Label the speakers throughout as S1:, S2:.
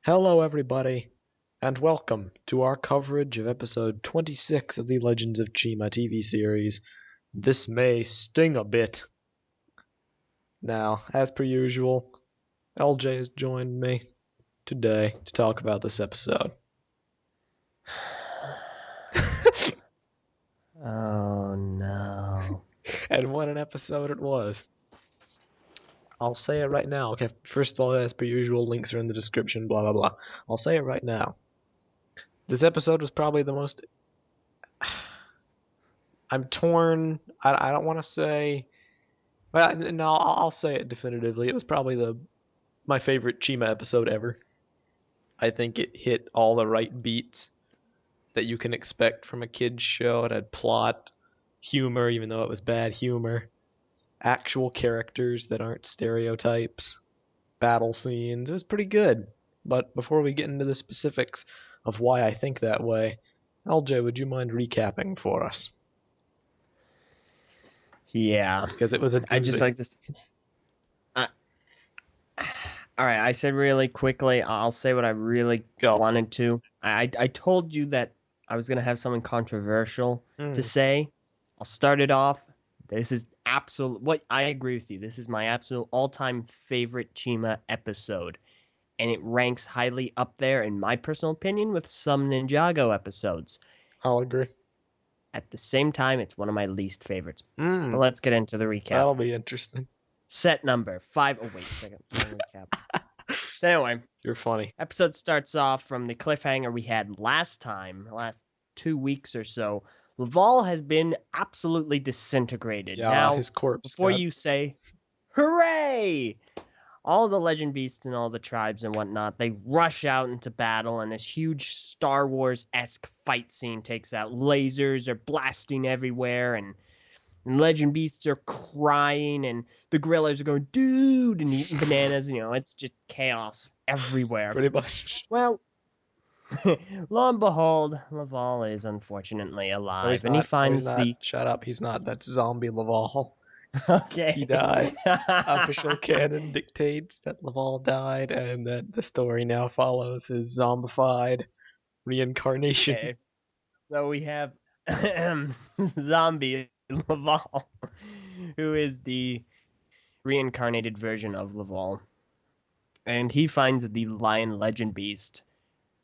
S1: Hello, everybody, and welcome to our coverage of episode 26 of the Legends of Chima TV series. This may sting a bit. Now, as per usual, LJ has joined me today to talk about this episode.
S2: Oh no.
S1: And what an episode it was. I'll say it right now. Okay, first of all, as per usual, links are in the description, blah blah blah. I'll say it right now. This episode was probably the most... I'm torn. I don't want to say... Well, no, I'll say it definitively. It was probably my favorite Chima episode ever. I think it hit all the right beats that you can expect from a kid's show. It had plot, humor, even though it was bad humor, actual characters that aren't stereotypes, battle scenes. It was pretty good. But before we get into the specifics of why I think that way, LJ, would you mind recapping for us?
S2: Yeah.
S1: Because it was a doozy.
S2: I just like to. All right. I said really quickly. I'll say what I really wanted to. I told you that I was gonna have something controversial to say. I'll start it off. This is absolute. What I agree with you. This is my absolute all-time favorite Chima episode, and it ranks highly up there in my personal opinion with some Ninjago episodes.
S1: I'll agree.
S2: At the same time, it's one of my least favorites. But let's get into the recap.
S1: That'll be interesting.
S2: Set number 5. Oh, wait a second. Recap. So anyway.
S1: You're funny.
S2: Episode starts off from the cliffhanger we had last 2 weeks or so. Laval has been absolutely disintegrated.
S1: Yeah,
S2: now,
S1: his corpse.
S2: Before you say, hooray! All the legend beasts and all the tribes and whatnot, they rush out into battle, and this huge Star Wars-esque fight scene takes out. Lasers are blasting everywhere, and legend beasts are crying, and the gorillas are going, dude, and eating bananas. It's just chaos everywhere.
S1: Pretty much.
S2: Well, lo and behold, Laval is unfortunately alive, and he finds the...
S1: Shut up, he's not. That's zombie Laval.
S2: Okay.
S1: He died. Official canon dictates that Laval died, and that the story now follows his zombified reincarnation.
S2: Okay. So we have zombie Laval, who is the reincarnated version of Laval. And he finds the lion legend beast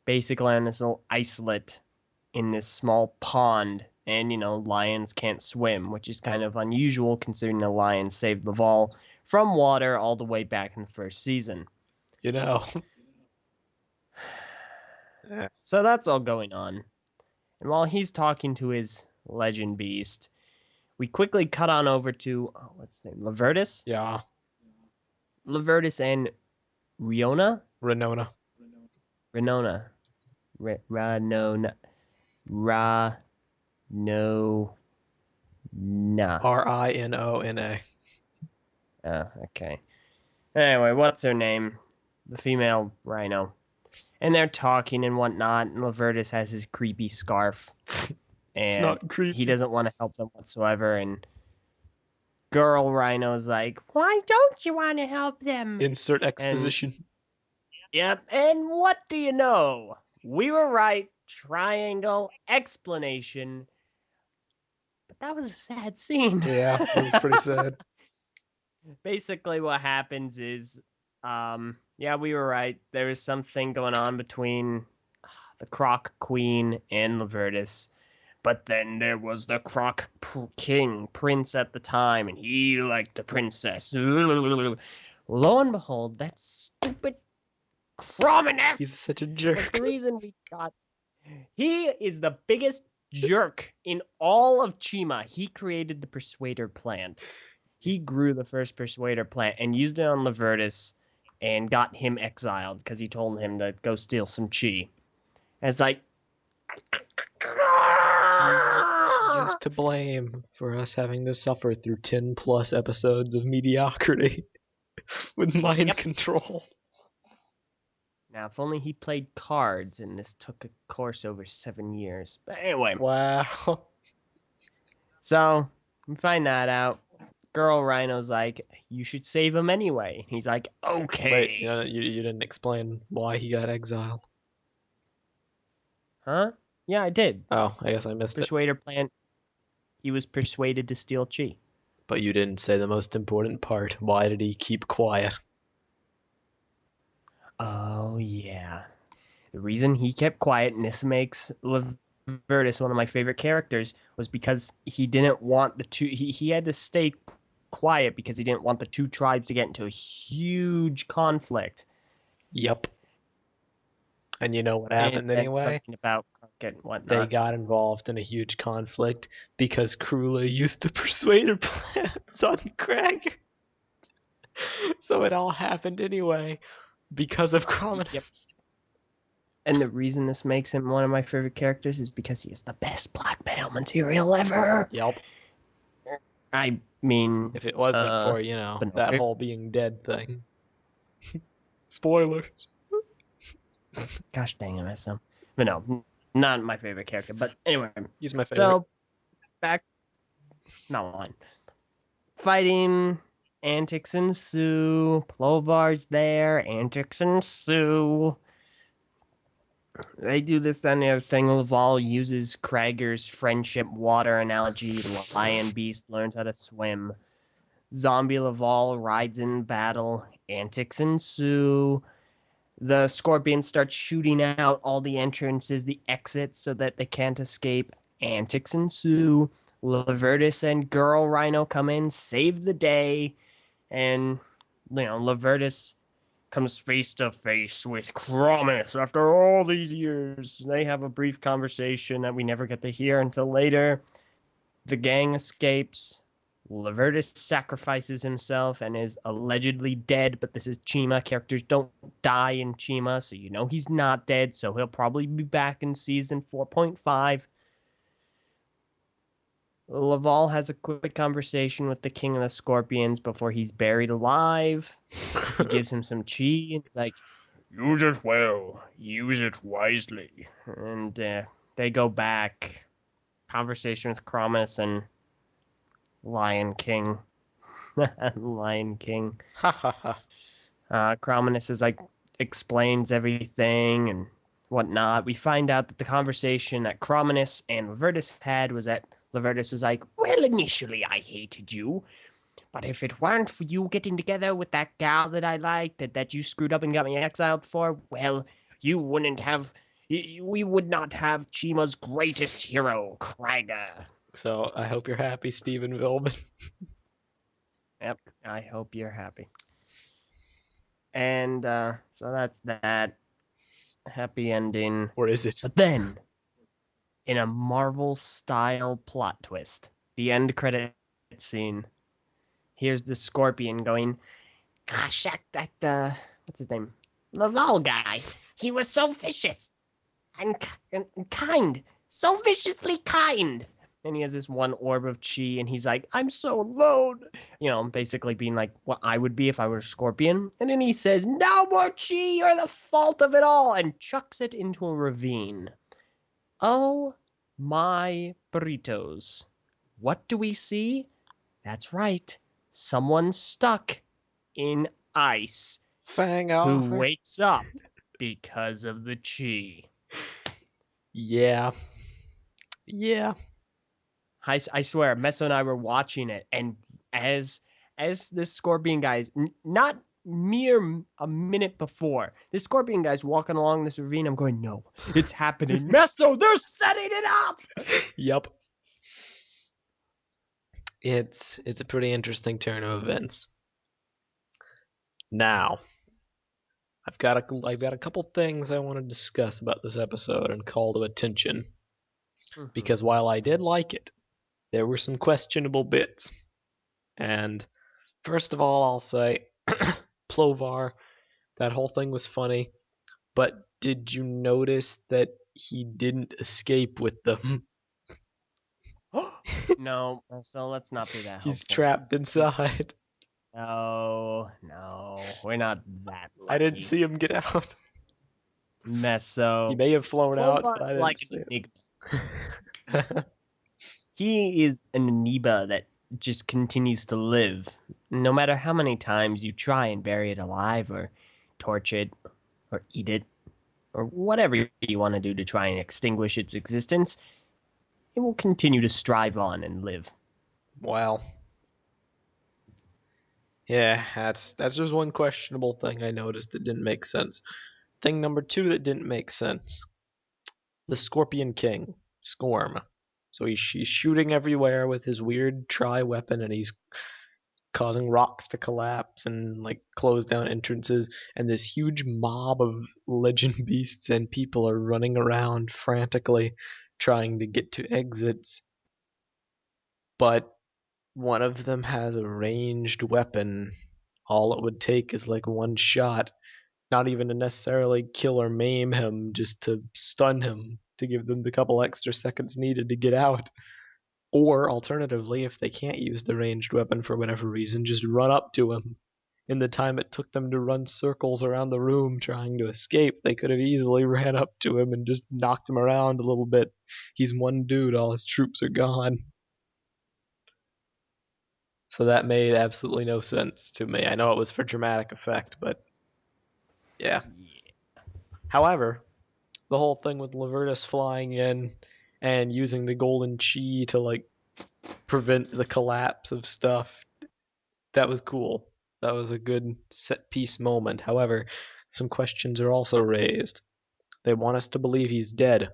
S2: basically on this little isolate in this small pond. And, lions can't swim, which is kind of unusual considering the lion saved Laval from water all the way back in the first season. So that's all going on. And while he's talking to his legend beast, we quickly cut on over to, what's his name, Lavertus?
S1: Yeah.
S2: Lavertus and Renona.
S1: Renona. Rinona.
S2: Oh, okay. Anyway, what's her name? The female rhino. And they're talking and whatnot, and Lavertus has his creepy scarf. And
S1: it's not creepy.
S2: He doesn't want to help them whatsoever, and girl rhino's like, why don't you want to help them?
S1: Insert exposition.
S2: Yep, and what do you know? We were right. Triangle explanation. But that was a sad scene.
S1: Yeah, it was pretty sad.
S2: Basically what happens is, yeah, we were right. There is something going on between the Croc Queen and Lavertus. But then there was the Croc King, Prince at the time, and he liked the princess. Lo and behold, that stupid Crominus.
S1: He's such a jerk.
S2: Was the reason we got... He is the biggest jerk in all of Chima. He created the Persuader plant. He grew the first Persuader plant and used it on Lavertus and got him exiled because he told him to go steal some chi. And it's like...
S1: He is to blame for us having to suffer through 10 plus episodes of mediocrity with mind control.
S2: Now, if only he played cards and this took a course over 7 years. But anyway.
S1: Wow.
S2: So, we find that out. girl rhino's like, you should save him anyway. He's like, okay.
S1: Wait, you didn't explain why he got exiled.
S2: Huh? Yeah, I did.
S1: Oh, I guess I missed
S2: Persuader plan. He was persuaded to steal Chi.
S1: But you didn't say the most important part. Why did he keep quiet?
S2: Oh, yeah. The reason he kept quiet, and this makes Lavertus one of my favorite characters, was because he didn't want the two... He had to stay quiet because he didn't want the two tribes to get into a huge conflict.
S1: Yep. And you know what happened anyway?
S2: Something about Crockett and whatnot.
S1: They got involved in a huge conflict because Krula used the persuader plans on Craig. So it all happened anyway because of Crominus.
S2: Yep. And the reason this makes him one of my favorite characters is because he is the best blackmail material ever.
S1: Yep.
S2: I mean...
S1: If it wasn't for, that whole being dead thing. Spoilers.
S2: Gosh dang it, I miss him. But no, not my favorite character. But anyway.
S1: He's my favorite.
S2: So, back... Not one. Fighting... Antics ensue. Plovar's there. Antics ensue. They do this, then the other thing. Laval uses Krager's friendship water analogy. The lion beast learns how to swim. Zombie Laval rides in battle. Antics ensue. The scorpions start shooting out all the entrances, the exits, so that they can't escape. Antics ensue. Lavertus and Girl Rhino come in, save the day. And, Lavertus comes face to face with Crominus after all these years. They have a brief conversation that we never get to hear until later. The gang escapes. Lavertus sacrifices himself and is allegedly dead, but this is Chima. Characters don't die in Chima, so you know he's not dead, so he'll probably be back in season 4.5. Laval has a quick conversation with the King of the Scorpions before he's buried alive. He gives him some chi, and he's like, use it well, use it wisely. And they go back. Conversation with Crominus and Lion King. Lion King. Crominus is like, explains everything and whatnot. We find out that the conversation that Crominus and Lavertus had was that Lavertus was like, well, initially I hated you, but if it weren't for you getting together with that gal that I liked, that you screwed up and got me exiled for, well, we would not have Chima's greatest hero, Krager.
S1: So I hope you're happy, Stephen Vilman.
S2: Yep, I hope you're happy. And so that's that. Happy ending.
S1: Or is it?
S2: But then, in a Marvel-style plot twist, the end credit scene, here's the Scorpion going, gosh, that what's his name? Laval guy. He was so vicious and kind. So viciously kind. And he has this one orb of chi, and he's like, I'm so alone. Basically being like what I would be if I were a Scorpion. And then he says, no more chi, you're the fault of it all, and chucks it into a ravine. Oh my burritos. What do we see? That's right. Someone stuck in ice.
S1: Fang off.
S2: Who wakes up because of the chi.
S1: Yeah. Yeah.
S2: I swear, Meso and I were watching it, and as this Scorpion guy's not mere a minute before, this Scorpion guy's walking along this ravine, I'm going, no, it's happening. Meso, they're setting it up!
S1: Yep. It's a pretty interesting turn of events. Now, I've got a couple things I want to discuss about this episode and call to attention. Because while I did like it, there were some questionable bits. And first of all, I'll say, Plovar, that whole thing was funny, but did you notice that he didn't escape with them?
S2: No, so let's not be that.
S1: He's trapped inside.
S2: No, we're not that lucky.
S1: I didn't see him get out.
S2: Meso.
S1: He may have flown out, but I didn't
S2: like
S1: see
S2: an enigma. He is an amoeba that just continues to live. No matter how many times you try and bury it alive or torch it or eat it or whatever you want to do to try and extinguish its existence, it will continue to strive on and live.
S1: Wow. Yeah, that's just one questionable thing I noticed that didn't make sense. Thing number 2 that didn't make sense. The Scorpion King, Scorm. So he's shooting everywhere with his weird tri-weapon, and he's causing rocks to collapse and like close down entrances, and this huge mob of legend beasts and people are running around frantically trying to get to exits. But one of them has a ranged weapon. All it would take is like one shot, not even to necessarily kill or maim him, just to stun him to give them the couple extra seconds needed to get out. Or alternatively, if they can't use the ranged weapon for whatever reason, just run up to him. In the time it took them to run circles around the room trying to escape, they could have easily ran up to him and just knocked him around a little bit. He's one dude, all his troops are gone. So that made absolutely no sense to me. I know it was for dramatic effect, but yeah. However, the whole thing with Lavertus flying in and using the golden chi to like prevent the collapse of stuff, that was cool. That was a good set piece moment. However, some questions are also raised. They want us to believe he's dead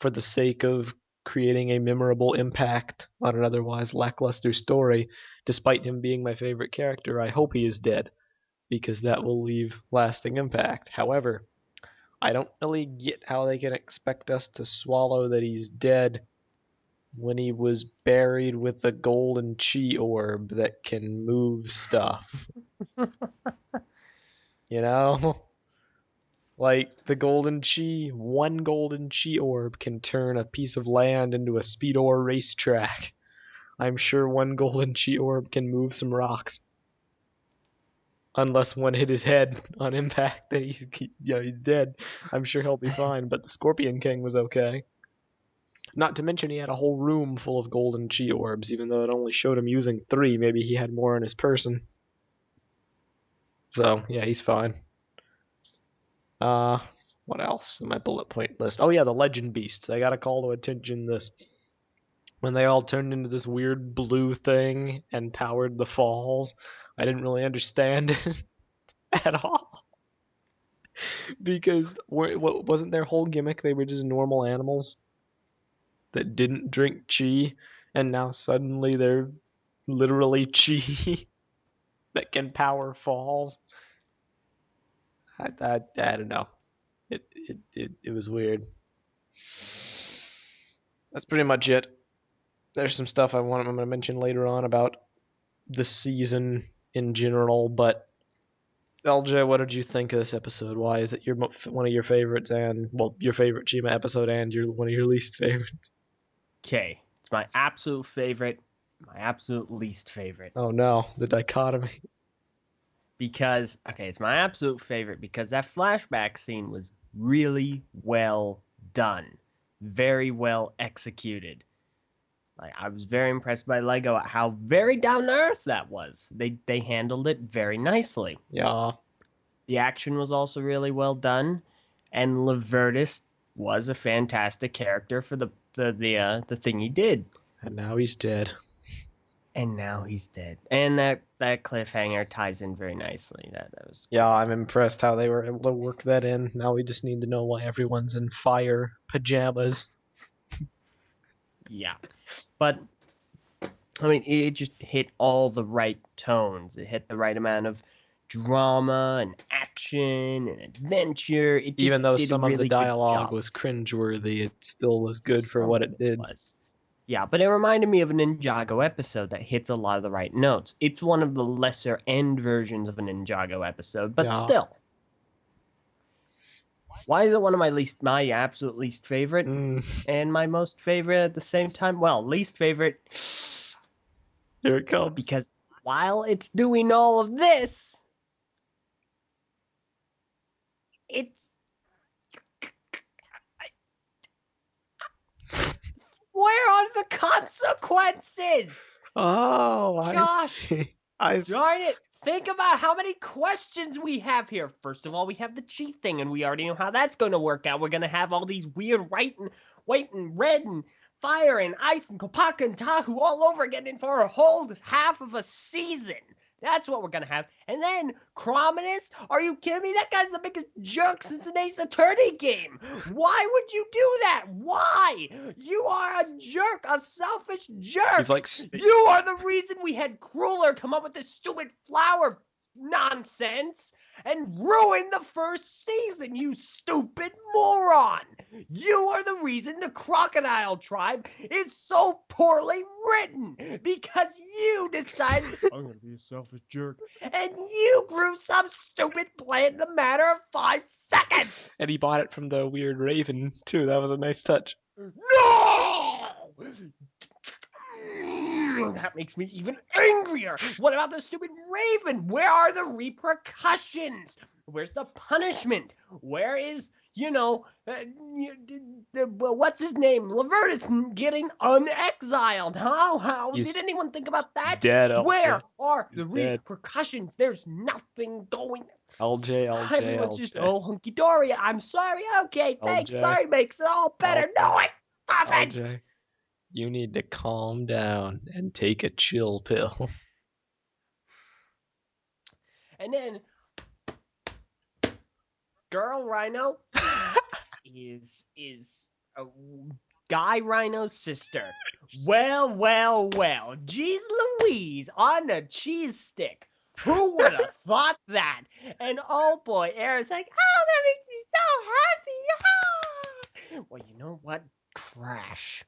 S1: for the sake of creating a memorable impact on an otherwise lackluster story. Despite him being my favorite character, I hope he is dead because that will leave lasting impact. However, I don't really get how they can expect us to swallow that he's dead when he was buried with a golden chi orb that can move stuff. You know? Like the golden chi, one golden chi orb can turn a piece of land into a speedor racetrack. I'm sure one golden chi orb can move some rocks. Unless one hit his head on impact, then he's dead. I'm sure he'll be fine, but the Scorpion King was okay. Not to mention he had a whole room full of golden chi orbs, even though it only showed him using 3. Maybe he had more in his person. So, yeah, he's fine. What else in my bullet point list? Oh yeah, the legend beasts. I gotta call to attention this. When they all turned into this weird blue thing and powered the falls, I didn't really understand it at all. Because what wasn't their whole gimmick? They were just normal animals that didn't drink chi, and now suddenly they're literally chi that can power falls. I don't know. It was weird. That's pretty much it. There's some stuff I'm going to mention later on about the season in general, but LJ, what did you think of this episode? Why is it one of your favorites, and well, your favorite Chima episode, and one of your least favorites?
S2: Okay, it's my absolute favorite, my absolute least favorite.
S1: Oh no, the dichotomy.
S2: Because, okay, it's my absolute favorite because that flashback scene was really well done, very well executed. Like, I was very impressed by Lego at how very down to earth that was. They handled it very nicely.
S1: Yeah.
S2: The action was also really well done, and Lavertus was a fantastic character for the thing he did.
S1: And now he's dead.
S2: And now he's dead. And that cliffhanger ties in very nicely. That was
S1: cool. Yeah, I'm impressed how they were able to work that in. Now we just need to know why everyone's in fire pajamas.
S2: Yeah. But I mean, it just hit all the right tones. It hit the right amount of drama and action and adventure. It just
S1: even though
S2: did
S1: some
S2: a really
S1: of the dialogue was cringeworthy, it still was good for what it did.
S2: Yeah, but it reminded me of a Ninjago episode that hits a lot of the right notes. It's one of the lesser end versions of a Ninjago episode, but still. Why is it one of my absolute least favorite and my most favorite at the same time? Well, least favorite.
S1: Here it comes.
S2: Because while it's doing all of this, it's where are the consequences?
S1: Oh, I
S2: Gosh!
S1: see. I see.
S2: Darn it! Think about how many questions we have here. First of all, we have the cheat thing, and we already know how that's going to work out. We're going to have all these weird white and red and fire and ice and Kopaka and Tahu all over again and for a whole half of a season. That's what we're going to have. And then, Crominus? Are you kidding me? That guy's the biggest jerk since an Ace Attorney game. Why would you do that? Why? You are a jerk, a selfish jerk.
S1: He's like,
S2: you are the reason we had Crueler come up with this stupid flower nonsense and ruin the first season, you stupid moron! You are the reason the Crocodile Tribe is so poorly written because you decided I'm gonna be a selfish jerk and you grew some stupid plan in a matter of 5 seconds!
S1: And he bought it from the weird raven, too. That was a nice touch.
S2: No! That makes me even angrier. What about the stupid raven? Where are the repercussions? Where's the punishment? Where is, what's his name? Lavertus getting unexiled. How did anyone think about that?
S1: Dead.
S2: Where are the repercussions? There's nothing going.
S1: LJ.
S2: Everyone's just hunky dory. I'm sorry. Okay, thanks.
S1: LJ.
S2: Sorry makes it all better. No, it doesn't.
S1: LJ. You need to calm down and take a chill pill.
S2: And then, Girl Rhino is a Guy Rhino's sister. Well. Jeez Louise on a cheese stick. Who would have thought that? And oh boy, Aaron's like, oh, that makes me so happy. Ah! Well, you know what? Crash.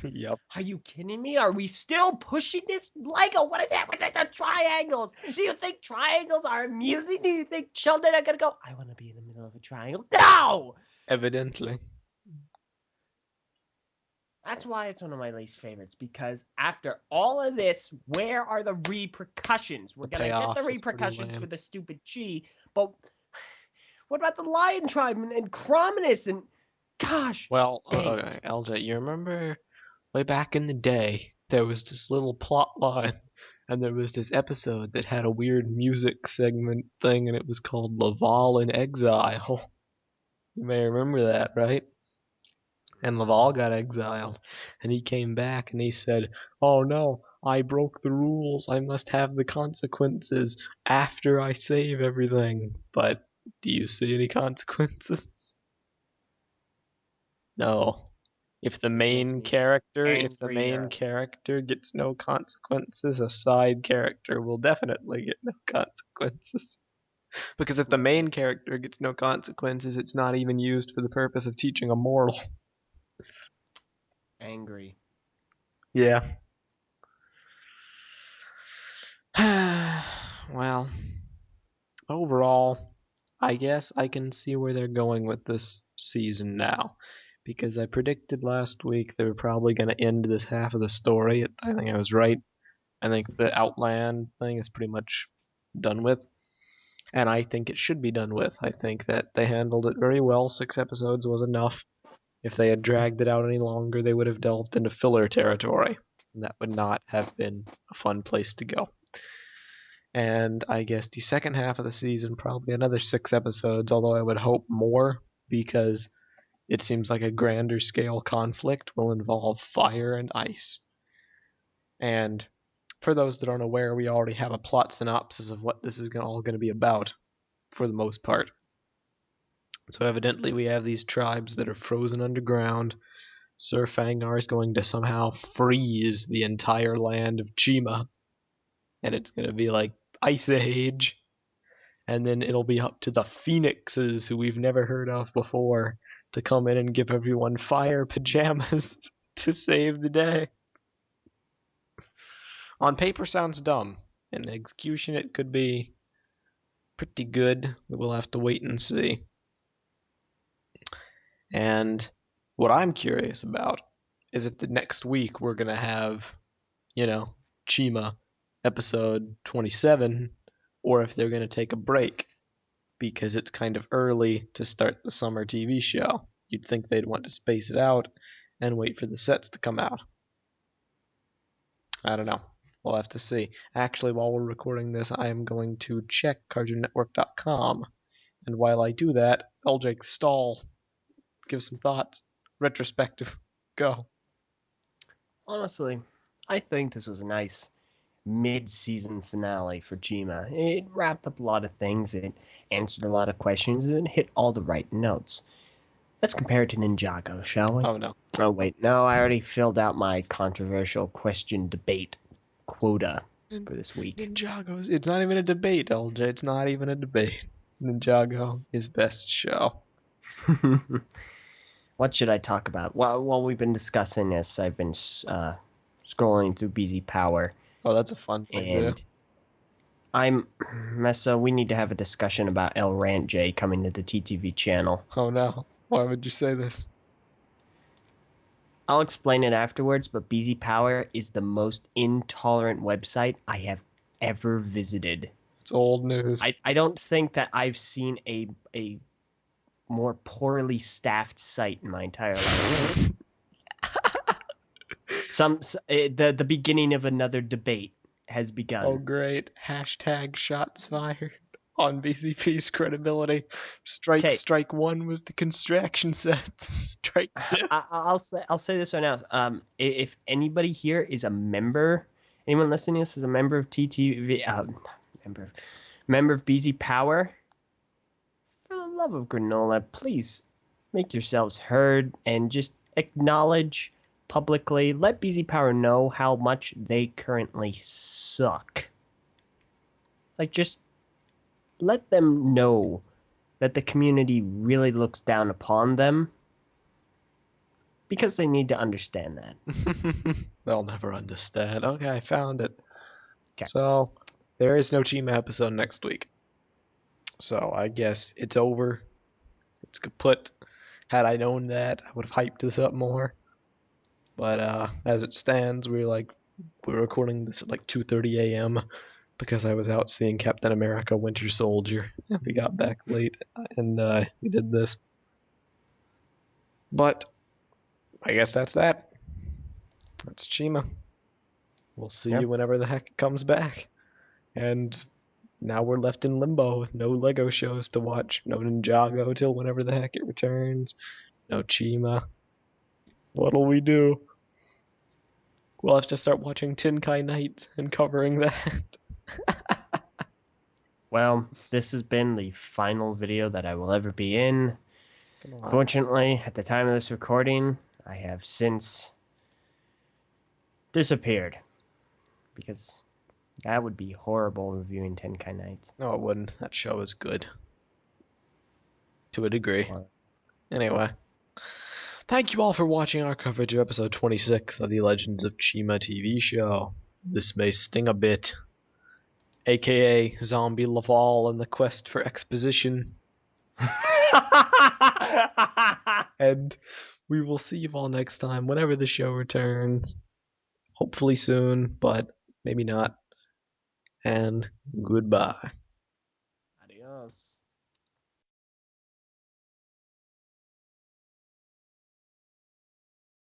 S1: Yep.
S2: Are you kidding me? Are we still pushing this Lego? What is that with the triangles? Do you think triangles are amusing? Do you think children are gonna go, I want to be in the middle of a triangle? No!
S1: Evidently.
S2: That's why it's one of my least favorites, because after all of this, where are the repercussions? We're gonna get the repercussions for the stupid Chi, but what about the Lion Tribe and Crominus and gosh.
S1: Well, LJ, you remember way back in the day, there was this little plot line, and there was this episode that had a weird music segment thing, and it was called Laval in Exile. You may remember that, right? And Laval got exiled, and he came back and he said, oh no, I broke the rules, I must have the consequences after I save everything. But do you see any consequences? No. If the main character gets no consequences, a side character will definitely get no consequences. Because if the main character gets no consequences, it's not even used for the purpose of teaching a moral.
S2: Angry.
S1: Yeah. Well, overall, I guess I can see where they're going with this season now. Because I predicted last week they were probably going to end this half of the story. I think I was right. I think the Outland thing is pretty much done with. And I think it should be done with. I think that they handled it very well. 6 episodes was enough. If they had dragged it out any longer, they would have delved into filler territory. And that would not have been a fun place to go. And I guess the second half of the season, probably another 6 episodes, although I would hope more, because it seems like a grander scale conflict will involve fire and ice. And for those that aren't aware, we already have a plot synopsis of what this is all going to be about, for the most part. So evidently we have these tribes that are frozen underground. Sir Fangnar is going to somehow freeze the entire land of Chima. And it's going to be like Ice Age. And then it'll be up to the Phoenixes, who we've never heard of before, to come in and give everyone fire pajamas to save the day. On paper sounds dumb. In execution it could be pretty good. We'll have to wait and see. And what I'm curious about is if the next week we're going to have, Chima episode 27, or if they're going to take a break, because it's kind of early to start the summer TV show. You'd think they'd want to space it out and wait for the sets to come out. I don't know. We'll have to see. Actually, while we're recording this, I am going to check CartoonNetwork.com. And while I do that, LJ Stahl, give some thoughts. Retrospective. Go.
S2: Honestly, I think this was a nice mid-season finale for Chima. It wrapped up a lot of things, it answered a lot of questions, and it hit all the right notes. Let's compare it to Ninjago, shall we?
S1: Oh, no.
S2: Oh, wait, no, I already filled out my controversial question debate quota for this week.
S1: Ninjago's. It's not even a debate, LJ. It's not even a debate. Ninjago is best show.
S2: What should I talk about? Well, we've been discussing this. I've been scrolling through BZ Power.
S1: Oh, that's a fun thing to do.
S2: Messa, we need to have a discussion about El Rant J coming to the TTV channel.
S1: Oh no. Why would you say this?
S2: I'll explain it afterwards, but BZ Power is the most intolerant website I have ever visited.
S1: It's old news.
S2: I don't think that I've seen a more poorly staffed site in my entire life. The beginning of another debate has begun.
S1: Oh great. Hashtag shots fired on BCP's credibility. Strike one was the construction set. Strike two.
S2: I'll say this right now. If anybody here is a member, anyone listening to this is a member of TTV, member of BZ Power, for the love of granola, please make yourselves heard and just acknowledge publicly. Let BZ Power know how much they currently suck. Like, just let them know that the community really looks down upon them, because they need to understand that.
S1: They'll never understand. Okay, I found it.
S2: Okay.
S1: So, there is no Chima episode next week. So, I guess it's over. It's kaput. Had I known that, I would have hyped this up more. But as it stands, we're recording this at like 2:30 a.m. because I was out seeing Captain America: Winter Soldier. We got back late and we did this. But I guess that's that. That's Chima. We'll see you whenever the heck it comes back. And now we're left in limbo with no Lego shows to watch. No Ninjago till whenever the heck it returns. No Chima. What'll we do? We'll have to start watching Tenkai Nights and covering that.
S2: Well, this has been the final video that I will ever be in. Fortunately, at the time of this recording, I have since disappeared. Because that would be horrible reviewing Tenkai Nights.
S1: No, it wouldn't. That show is good. To a degree. Anyway. Thank you all for watching our coverage of episode 26 of the Legends of Chima TV show. This may sting a bit. AKA Zombie Laval and the Quest for Exposition. And we will see you all next time whenever the show returns. Hopefully soon, but maybe not. And goodbye.
S2: Adios.